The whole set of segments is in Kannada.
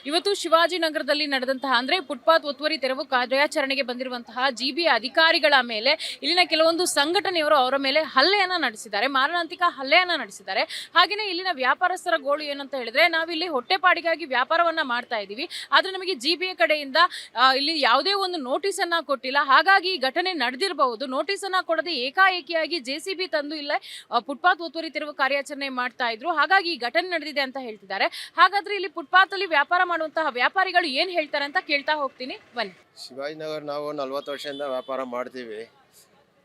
ಇವತ್ತು ಶಿವಾಜಿನಗರದಲ್ಲಿ ನಡೆದಂತಹ ಅಂದ್ರೆ ಫುಟ್ಪಾತ್ ಒತ್ತುವರಿ ತೆರವು ಕಾರ್ಯಾಚರಣೆಗೆ ಬಂದಿರುವಂತಹ ಜಿಬಿ ಅಧಿಕಾರಿಗಳ ಮೇಲೆ ಇಲ್ಲಿನ ಕೆಲವೊಂದು ಸಂಘಟನೆಯವರು ಅವರ ಮೇಲೆ ಹಲ್ಲೆಯನ್ನ ನಡೆಸಿದ್ದಾರೆ, ಮಾರಣಾಂತಿಕ ಹಲ್ಲೆಯನ್ನ ನಡೆಸಿದ್ದಾರೆ. ಹಾಗೆಯೇ ಇಲ್ಲಿನ ವ್ಯಾಪಾರಸ್ಥರ ಗೋಳು ಏನಂತ ಹೇಳಿದ್ರೆ, ನಾವಿಲ್ಲಿ ಹೊಟ್ಟೆಪಾಡಿಗಾಗಿ ವ್ಯಾಪಾರವನ್ನ ಮಾಡ್ತಾ ಇದ್ದೀವಿ, ಆದ್ರೆ ನಮಗೆ ಜಿಬಿಯ ಕಡೆಯಿಂದ ಇಲ್ಲಿ ಯಾವುದೇ ಒಂದು ನೋಟಿಸ್ ಅನ್ನ ಕೊಟ್ಟಿಲ್ಲ. ಹಾಗಾಗಿ ಈ ಘಟನೆ ನಡೆದಿರಬಹುದು. ನೋಟಿಸ್ ಅನ್ನ ಕೊಡದೆ ಏಕಾಏಕಿಯಾಗಿ ಜೆಸಿಬಿ ತಂದು ಇಲ್ಲೇ ಫುಟ್ಪಾತ್ ಒತ್ತುವರಿ ತೆರವು ಕಾರ್ಯಾಚರಣೆ ಮಾಡ್ತಾ ಇದ್ರು. ಹಾಗಾಗಿ ಈ ಘಟನೆ ನಡೆದಿದೆ ಅಂತ ಹೇಳ್ತಿದ್ದಾರೆ. ಹಾಗಾದ್ರೆ ಇಲ್ಲಿ ಫುಟ್ಪಾತ್ ಅಲ್ಲಿ ವ್ಯಾಪಾರ ಮಾಡುವಂತಹ ವ್ಯಾಪಾರಿಗಳು ಏನ್ ಹೇಳ್ತಾರೆ ಅಂತ ಕೇಳ್ತಾ ಹೋಗ್ತೀನಿ, ಬನ್ನಿ. ಶಿವಾಜಿನಗರ ನಾವು 40 ವರ್ಷದಿಂದ ವ್ಯಾಪಾರ ಮಾಡ್ತೀವಿ.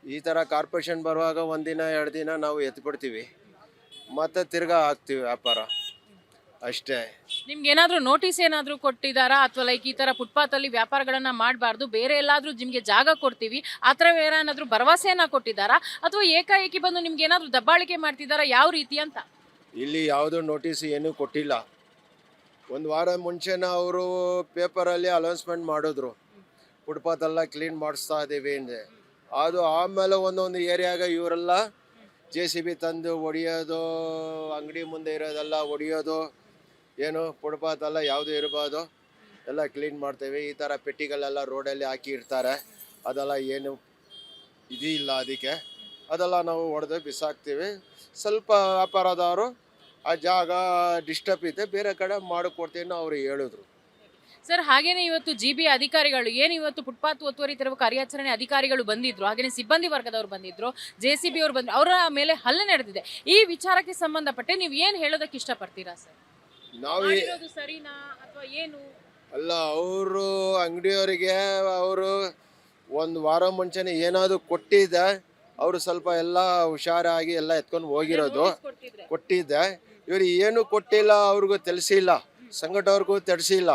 ಈ ಥರ ಕಾರ್ಪೊರೇಷನ್ ಬರುವಾಗ ಒಂದಿನ 2 ದಿನ ನಾವು ಎತ್ಬಿಡ್ತೀವಿ, ಮತ್ತೆ ತಿರ್ಗಾ ಹಾಕ್ತೀವಿ ವ್ಯಾಪಾರ ಅಷ್ಟೇ. ನಿಮ್ಗೆ ಏನಾದ್ರು ನೋಟಿಸ್ ಏನಾದ್ರು ಕೊಟ್ಟಿದಾರಾ, ಅಥವಾ ಲೈಕ್ ಈ ತರ ಫುಟ್ಪಾತ್ ಅಲ್ಲಿ ವ್ಯಾಪಾರಗಳನ್ನ ಮಾಡಬಾರ್ದು, ಬೇರೆ ಎಲ್ಲಾದ್ರೂ ನಿಮ್ಗೆ ಜಾಗ ಕೊಡ್ತೀವಿ ಆ ಥರ ಏನಾದ್ರು ಭರವಸೆಯನ್ನ ಕೊಟ್ಟಿದ್ದಾರಾ, ಅಥವಾ ಏಕಾಏಕಿ ಬಂದು ನಿಮ್ಗೆ ಏನಾದ್ರು ದಬ್ಬಾಳಿಕೆ ಮಾಡ್ತಿದ್ದಾರಾ, ಯಾವ ರೀತಿ ಅಂತ? ಇಲ್ಲಿ ಯಾವುದೋ ನೋಟಿಸ್ ಏನೂ ಕೊಟ್ಟಿಲ್ಲ. ಒಂದು ವಾರ ಮುಂಚೆನ ಅವರು ಪೇಪರಲ್ಲಿ ಅನೌನ್ಸ್ಮೆಂಟ್ ಮಾಡಿದ್ರು, ಫುಟ್ಪಾತೆಲ್ಲ ಕ್ಲೀನ್ ಮಾಡಿಸ್ತಾ ಇದ್ದೀವಿ ಅಂದರೆ. ಅದು ಆಮೇಲೆ ಒಂದೊಂದು ಏರಿಯಾಗ ಇವರೆಲ್ಲ JCB ತಂದು ಹೊಡಿಯೋದು, ಅಂಗಡಿ ಮುಂದೆ ಇರೋದೆಲ್ಲ ಹೊಡಿಯೋದು, ಏನು ಫುಟ್ಪಾತೆಲ್ಲ ಯಾವುದು ಇರ್ಬೋದು ಎಲ್ಲ ಕ್ಲೀನ್ ಮಾಡ್ತೇವೆ. ಈ ಥರ ಪೆಟ್ಟಿಗಳೆಲ್ಲ ರೋಡಲ್ಲಿ ಹಾಕಿ ಇರ್ತಾರೆ, ಅದೆಲ್ಲ ಏನು ಇದಿಲ್ಲ, ಅದಕ್ಕೆ ಅದೆಲ್ಲ ನಾವು ಹೊಡೆದು ಬಿಸಾಕ್ತೀವಿ. ಸ್ವಲ್ಪ ವ್ಯಾಪಾರದವರು ಆ ಜಾಗ ಡಿಸ್ಟರ್ಬ್ ಇದೆ, ಬೇರೆ ಕಡೆ ಮಾಡಿಕೊಡ್ತೀನಿ ಅವರು ಹೇಳಿದ್ರು. ಸರ್, ಹಾಗೇನೆ ಇವತ್ತು ಜಿಬಿ ಅಧಿಕಾರಿಗಳು ಏನು ಇವತ್ತು ಫುಟ್ಪಾತ್ ಒತ್ತುವರಿ ತೆರವು ಕಾರ್ಯಾಚರಣೆ ಅಧಿಕಾರಿಗಳು ಬಂದಿದ್ರು, ಹಾಗೇನೆ ಸಿಬ್ಬಂದಿ ವರ್ಗದವರು ಬಂದಿದ್ರು, JCB ಅವರು ಬಂದ್ರು, ಅವರ ಮೇಲೆ ಹಲ್ಲೆ ನಡೆದಿದೆ. ಈ ವಿಚಾರಕ್ಕೆ ಸಂಬಂಧಪಟ್ಟೆ ನೀವು ಏನು ಹೇಳೋದಕ್ಕೆ ಇಷ್ಟಪಡ್ತೀರಾ ಸರ್? ನಾವು ಸರಿನಾ ಅಥವಾ ಏನು? ಅಲ್ಲ, ಅವರು ಅಂಗಡಿಯವರಿಗೆ ಅವರು ಒಂದು ವಾರ ಮುಂಚೆನೆ ಏನಾದರೂ ಕೊಟ್ಟಿದ್ದೆ, ಅವರು ಸ್ವಲ್ಪ ಎಲ್ಲ ಹುಷಾರಾಗಿ ಎಲ್ಲ ಎತ್ಕೊಂಡು ಹೋಗಿರೋದು ಕೊಟ್ಟಿದ್ದೆ. ಇವರು ಏನು ಕೊಟ್ಟಿಲ್ಲ, ಅವ್ರಿಗೂ ತಿಳಿಸಿಲ್ಲ, ಸಂಘಟವ್ರಿಗೂ ತಿಳಿಸಿಲ್ಲ,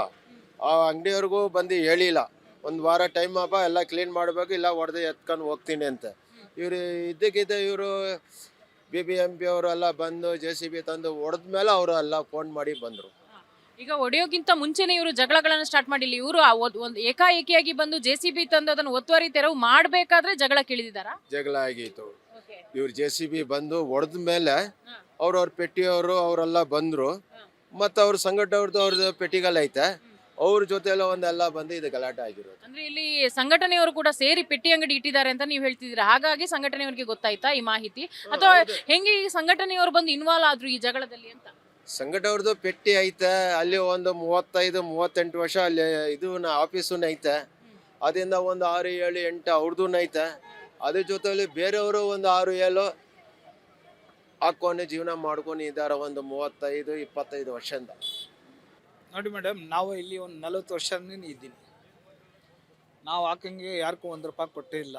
ಆ ಅಂಗಡಿಯವ್ರಿಗೂ ಬಂದು ಹೇಳಿಲ್ಲ. ಒಂದು ವಾರ ಟೈಮ್ ಅಪ್ಪ, ಎಲ್ಲ ಕ್ಲೀನ್ ಮಾಡಬೇಕು, ಇಲ್ಲ ಹೊಡೆದು ಎತ್ಕೊಂಡು ಹೋಗ್ತೀನಿ ಅಂತ. ಇವರು ಇದ್ದಕ್ಕಿದ್ದ ಇವರು BBMP ಅವರೆಲ್ಲ ಬಂದು JCB ತಂದು ಹೊಡೆದ ಮೇಲೆ ಅವರು ಎಲ್ಲ ಫೋನ್ ಮಾಡಿ ಬಂದರು. ಈಗ ಹೊಡೆಯೋಕ್ಕಿಂತ ಮುಂಚೆನೇ ಇವರು ಜಗಳಗಳನ್ನು ಸ್ಟಾರ್ಟ್ ಮಾಡಿಲ್ಲ, ಇವರು ಒಂದು ಏಕಾಏಕಿಯಾಗಿ ಬಂದು JCB ತಂದು ಅದನ್ನು ಒತ್ತುವರಿ ತೆರವು ಮಾಡಬೇಕಾದ್ರೆ ಜಗಳ ಕೇಳಿದಾರಾ? ಜಗಳ ಆಗಿತ್ತು. ಇವ್ರು JCB ಬಂದು ಹೊಡೆದ ಮೇಲೆ ಅವ್ರವ್ರ ಪೆಟ್ಟಿಯವರು ಅವರೆಲ್ಲ ಬಂದರು, ಮತ್ತು ಅವ್ರ ಸಂಘಟವ್ರದ್ದು ಅವ್ರದ್ದು ಪೆಟ್ಟಿಗಲ್ಲೈತೆ, ಅವ್ರ ಜೊತೆಲ್ಲ ಒಂದೆಲ್ಲ ಬಂದು ಇದು ಗಲಾಟೆ ಆಗಿರೋದು. ಅಂದ್ರೆ ಇಲ್ಲಿ ಸಂಘಟನೆಯವರು ಕೂಡ ಸೇರಿ ಪೆಟ್ಟಿ ಅಂಗಡಿ ಇಟ್ಟಿದ್ದಾರೆ ಅಂತ ನೀವು ಹೇಳ್ತಿದ್ದೀರಾ, ಹಾಗಾಗಿ ಸಂಘಟನೆಯವರಿಗೆ ಗೊತ್ತಾಯ್ತಾ ಈ ಮಾಹಿತಿ, ಅಥವಾ ಹೆಂಗೆ ಈ ಸಂಘಟನೆಯವರು ಬಂದು ಇನ್ವಾಲ್ವ್ ಆದ್ರು ಈ ಜಗಳದಲ್ಲಿ ಅಂತ? ಸಂಘಟವ್ರದ್ದು ಪೆಟ್ಟಿ ಐತೆ, ಅಲ್ಲಿ ಒಂದು 35-38 ವರ್ಷ ಅಲ್ಲಿ ಇದು ಆಫೀಸು ಐತೆ, ಅದರಿಂದ ಒಂದು 6, 7, 8 ಅವ್ರದ್ದು ಐತೆ. ಅದ್ರ ಜೊತೆಲಿ ಬೇರೆಯವರು ಒಂದು 6, 7 ಹಾಕೊಂಡು ಜೀವನ ಮಾಡ್ಕೊಂಡು ಇದ್ದಾರೆ, ಒಂದು 35-25 ವರ್ಷದಿಂದ. ನೋಡಿ ಮೇಡಮ್, ನಾವು ಇಲ್ಲಿ ಒಂದು 40 ವರ್ಷದಿಂದ ಇದ್ದೀನಿ. ನಾವು ಹಾಕಂಗೆ ಯಾರಿಗೂ ₹1 ಕೊಟ್ಟೇ ಇಲ್ಲ.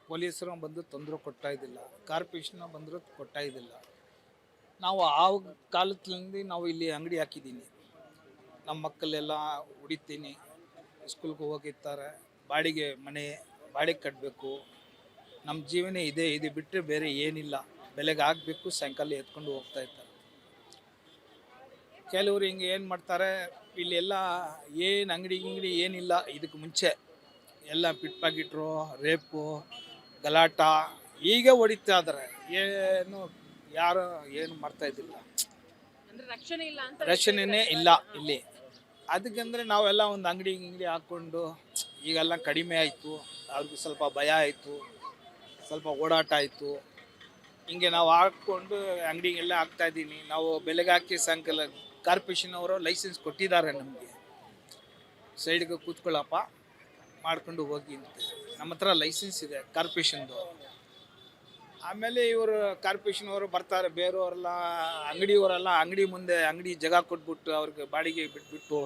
ಪೊಲೀಸರು ಬಂದು ತೊಂದರೆ ಕೊಡ್ತಾ ಇದ್ದಿಲ್ಲ, ಕಾರ್ಪೊರೇಷನ್ ಬಂದರೂ ಕೊಡ್ತಾ ಇದ್ದಿಲ್ಲ. ನಾವು ಆ ಕಾಲದಿಂದ ನಾವು ಇಲ್ಲಿ ಅಂಗಡಿ ಹಾಕಿದ್ದೀನಿ. ನಮ್ಮ ಮಕ್ಕಳೆಲ್ಲ ಹೊಡಿತೀನಿ, ಸ್ಕೂಲ್ಗೆ ಹೋಗಿರ್ತಾರೆ, ಬಾಡಿಗೆ ಮನೆ ಬಾಡಿಗೆ ಕಟ್ಟಬೇಕು, ನಮ್ಮ ಜೀವನ ಇದೆ, ಇದು ಬಿಟ್ಟರೆ ಬೇರೆ ಏನಿಲ್ಲ. ಬೆಲೆಗೆ ಆಗಬೇಕು, ಸಾಯಂಕಾಲ ಎತ್ಕೊಂಡು ಹೋಗ್ತಾ ಇರ್ತಾರೆ. ಕೆಲವರು ಹಿಂಗೆ ಏನು ಮಾಡ್ತಾರೆ, ಇಲ್ಲೆಲ್ಲ ಏನು ಅಂಗಡಿ ಏನಿಲ್ಲ, ಇದಕ್ಕೆ ಮುಂಚೆ ಎಲ್ಲ ಪಿಟ್ ಪ್ಯಾಕೆಟ್ರು, ರೇಪು, ಗಲಾಟ ಈಗ ಹೊಡಿತಾ ಇದ್ದಾರೆ. ಏನು ಯಾರು ಏನು ಮಾಡ್ತಾ ಇದ್ದಿಲ್ಲ, ರಕ್ಷಣೆನೇ ಇಲ್ಲ ಇಲ್ಲಿ. ಅದಕ್ಕೆಂದರೆ ನಾವೆಲ್ಲ ಒಂದು ಅಂಗಡಿ ಹಾಕ್ಕೊಂಡು ಈಗೆಲ್ಲ ಕಡಿಮೆ ಆಯಿತು, ಅವ್ರಿಗೆ ಸ್ವಲ್ಪ ಭಯ ಆಯಿತು, ಸ್ವಲ್ಪ ಓಡಾಟ ಆಯಿತು. ಹಿಂಗೆ ನಾವು ಹಾಕ್ಕೊಂಡು ಅಂಗಡಿಗೆಲ್ಲ ಹಾಕ್ತಾಯಿದ್ದೀನಿ. ನಾವು ಬೆಲೆಗೆ ಹಾಕಿ ಸಾಯಂಕಾಲ ಕಾರ್ಪೊರೇಷನ್ ಅವರು ಲೈಸೆನ್ಸ್ ಕೊಟ್ಟಿದ್ದಾರೆ ನಮಗೆ, ಸೈಡ್ಗೆ ಕೂತ್ಕೊಳ್ಳಪ್ಪ ಮಾಡ್ಕೊಂಡು ಹೋಗಿ ಅಂತ. ನಮ್ಮ ಹತ್ರ ಲೈಸೆನ್ಸ್ ಇದೆ ಕಾರ್ಪೊರೇಷನ್ದು. ಆಮೇಲೆ ಇವರು ಕಾರ್ಪೊರೇಷನ್ ಅವರು ಬರ್ತಾರೆ, ಬೇರೆಯವರೆಲ್ಲ ಅಂಗಡಿಯವರೆಲ್ಲ ಅಂಗಡಿ ಮುಂದೆ ಅಂಗಡಿ ಜಾಗ ಕೊಟ್ಬಿಟ್ಟು ಅವ್ರಿಗೆ ಬಾಡಿಗೆ ಬಿಟ್ಬಿಟ್ಟು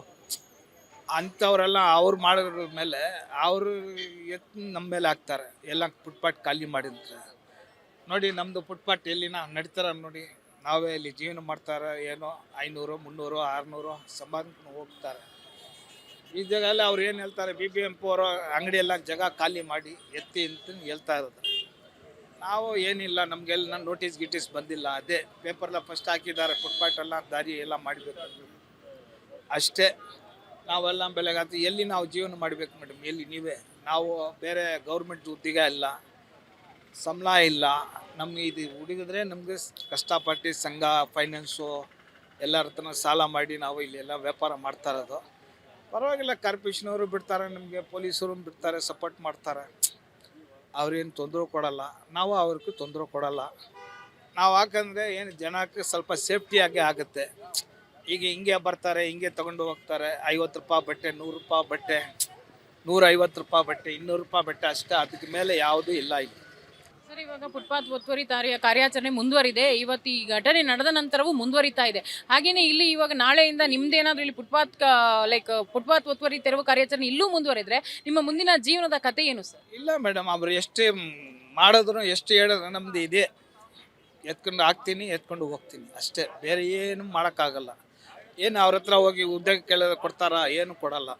ಅಂಥವರೆಲ್ಲ ಅವ್ರು ಮಾಡೋದ್ರ ಮೇಲೆ ಅವರು ನಮ್ಮ ಮೇಲೆ ಹಾಕ್ತಾರೆ, ಎಲ್ಲ ಫುಟ್ಪಾತ್ ಖಾಲಿ ಮಾಡಿದ್ರೆ. ನೋಡಿ ನಮ್ಮದು ಫುಟ್ಪಾತ್ ಎಲ್ಲಿನ ನಡೀತಾರ ನೋಡಿ, ನಾವೇ ಇಲ್ಲಿ ಜೀವನ ಮಾಡ್ತಾರೆ, ಏನೋ 500, 300, 600 ಸಂಪಾದನೆ ಹೋಗ್ತಾರೆ. ಈ ಜಾಗ ಎಲ್ಲ ಅವ್ರು ಏನು ಹೇಳ್ತಾರೆ, BBMP ಅವರು ಅಂಗಡಿ ಎಲ್ಲ ಜಾಗ ಖಾಲಿ ಮಾಡಿ ಎತ್ತಿ ಅಂತ ಹೇಳ್ತಾ ಇರೋದು. ನಾವು ಏನಿಲ್ಲ, ನಮಗೆಲ್ಲ ನೋಟಿಸ್ ಬಂದಿಲ್ಲ, ಅದೇ ಪೇಪರ್ಲ ಫಸ್ಟ್ ಹಾಕಿದ್ದಾರೆ, ಫುಟ್ಪಾತ್ ಎಲ್ಲ ದಾರಿ ಎಲ್ಲ ಮಾಡಬೇಕು ಅಷ್ಟೇ. ನಾವೆಲ್ಲ ಬೆಲೆಗಾತು ಎಲ್ಲಿ ನಾವು ಜೀವನ ಮಾಡಬೇಕು ಮೇಡಮ್, ಎಲ್ಲಿ ನೀವೇ? ನಾವು ಬೇರೆ ಗೌರ್ಮೆಂಟ್ ಉದ್ಯೋಗ ಇಲ್ಲ, ಸಂಬಳ ಇಲ್ಲ, ನಮಗೆ ಇದು ಹುಡುಗಿದ್ರೆ ನಮಗೆ ಕಷ್ಟಪಟ್ಟು ಸಂಘ ಫೈನಾನ್ಸು ಎಲ್ಲರ ಹತ್ರನೂ ಸಾಲ ಮಾಡಿ ನಾವು ಇಲ್ಲೆಲ್ಲ ವ್ಯಾಪಾರ ಮಾಡ್ತಾ ಇರೋದು. ಪರವಾಗಿಲ್ಲ, ಕಾರ್ಪೊರೇಷನವರು ಬಿಡ್ತಾರೆ, ನಮಗೆ ಪೊಲೀಸರು ಬಿಡ್ತಾರೆ, ಸಪೋರ್ಟ್ ಮಾಡ್ತಾರೆ. ಅವ್ರೇನು ತೊಂದರೆ ಕೊಡಲ್ಲ, ನಾವು ಅವ್ರಿಗೂ ತೊಂದರೆ ಕೊಡಲ್ಲ. ನಾವು ಹಾಕಂದ್ರೆ ಏನು ಜನಕ್ಕೆ ಸ್ವಲ್ಪ ಸೇಫ್ಟಿಯಾಗಿ ಆಗುತ್ತೆ. ಈಗ ಹಿಂಗೆ ಬರ್ತಾರೆ, ಹಿಂಗೆ ತಗೊಂಡು ಹೋಗ್ತಾರೆ. 50 ರೂಪಾಯಿ ಬಟ್ಟೆ, 100 ರೂಪಾಯಿ ಬಟ್ಟೆ, 150 ರೂಪಾಯಿ ಬಟ್ಟೆ, 200 ರೂಪಾಯಿ ಬಟ್ಟೆ ಅಷ್ಟೇ. ಅದಕ್ಕೆ ಮೇಲೆ ಯಾವುದೂ ಇಲ್ಲ ಇಲ್ಲಿ. ಸರ್, ಇವಾಗ ಫುಟ್ಪಾತ್ ಒತ್ತುವರಿ ಕಾರ್ಯಾಚರಣೆ ಮುಂದುವರಿದೆ. ಇವತ್ತು ಈ ಘಟನೆ ನಡೆದ ನಂತರವೂ ಮುಂದುವರಿತಾ ಇದೆ. ಹಾಗೇನೆ ಇಲ್ಲಿ ಇವಾಗ ನಾಳೆಯಿಂದ ನಿಮ್ದೇನಾದ್ರೂ ಇಲ್ಲಿ ಫುಟ್ಪಾತ್ ಒತ್ತುವರಿ ತೆರವು ಕಾರ್ಯಾಚರಣೆ ಇಲ್ಲೂ ಮುಂದುವರಿದ್ರೆ ನಿಮ್ಮ ಮುಂದಿನ ಜೀವನದ ಕತೆ ಏನು ಸರ್? ಇಲ್ಲ ಮೇಡಮ್, ಅವ್ರು ಎಷ್ಟೇ ಮಾಡಿದ್ರು ಎಷ್ಟು ಹೇಳಿದ್ರು ನಮ್ದು ಇದೆ, ಎತ್ಕೊಂಡು ಹಾಕ್ತೀನಿ, ಎತ್ಕೊಂಡು ಹೋಗ್ತೀನಿ ಅಷ್ಟೇ. ಬೇರೆ ಏನು ಮಾಡೋಕ್ಕಾಗಲ್ಲ. ಏನು ಅವ್ರ ಹತ್ರ ಹೋಗಿ ಉದ್ಯೋಗ ಕೇಳಿದ್ರೆ ಕೊಡ್ತಾರಾ? ಏನು ಕೊಡಲ್ಲ.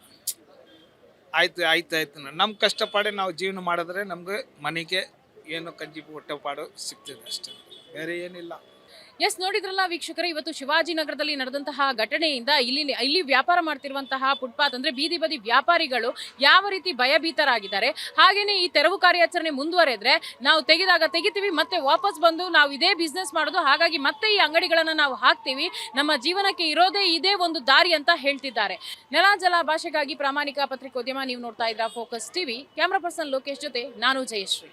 ಆಯ್ತು ನಮ್ಮ ಕಷ್ಟಪಡಿ ನಾವು ಜೀವನ ಮಾಡಿದ್ರೆ ನಮ್ಗೆ ಮನೆಗೆ ಏನು ಕಂಜಿ ಹೊಟ್ಟೆಪಾಡು ಸಿಗ್ತದೆ ಅಷ್ಟೇ, ಬೇರೆ ಏನಿಲ್ಲ. ಎಸ್, ನೋಡಿದ್ರಲ್ಲ ವೀಕ್ಷಕರೇ, ಇವತ್ತು ಶಿವಾಜಿನಗರದಲ್ಲಿ ನಡೆದಂತಹ ಘಟನೆಯಿಂದ ಇಲ್ಲಿ ವ್ಯಾಪಾರ ಮಾಡ್ತಿರುವಂತಹ ಫುಟ್ಪಾತ್ ಅಂದ್ರೆ ಬೀದಿ ಬದಿ ವ್ಯಾಪಾರಿಗಳು ಯಾವ ರೀತಿ ಭಯಭೀತರಾಗಿದ್ದಾರೆ. ಹಾಗೇನೆ ಈ ತೆರವು ಕಾರ್ಯಾಚರಣೆ ಮುಂದುವರೆದ್ರೆ ನಾವು ತೆಗಿತೀವಿ, ಮತ್ತೆ ವಾಪಸ್ ಬಂದು ನಾವು ಇದೇ ಬಿಸ್ನೆಸ್ ಮಾಡೋದು. ಹಾಗಾಗಿ ಮತ್ತೆ ಈ ಅಂಗಡಿಗಳನ್ನ ನಾವು ಹಾಕ್ತೀವಿ, ನಮ್ಮ ಜೀವನಕ್ಕೆ ಇರೋದೇ ಇದೇ ಒಂದು ದಾರಿ ಅಂತ ಹೇಳ್ತಿದ್ದಾರೆ. ನೆಲ ಜಲ ಭಾಷೆಗಾಗಿ ಪ್ರಾಮಾಣಿಕ ಪತ್ರಿಕೋದ್ಯಮ. ನೀವು ನೋಡ್ತಾ ಇದ್ರ focus TV. Camera person Lokesh ಜೊತೆ ನಾನು ಜಯಶ್ರೀ.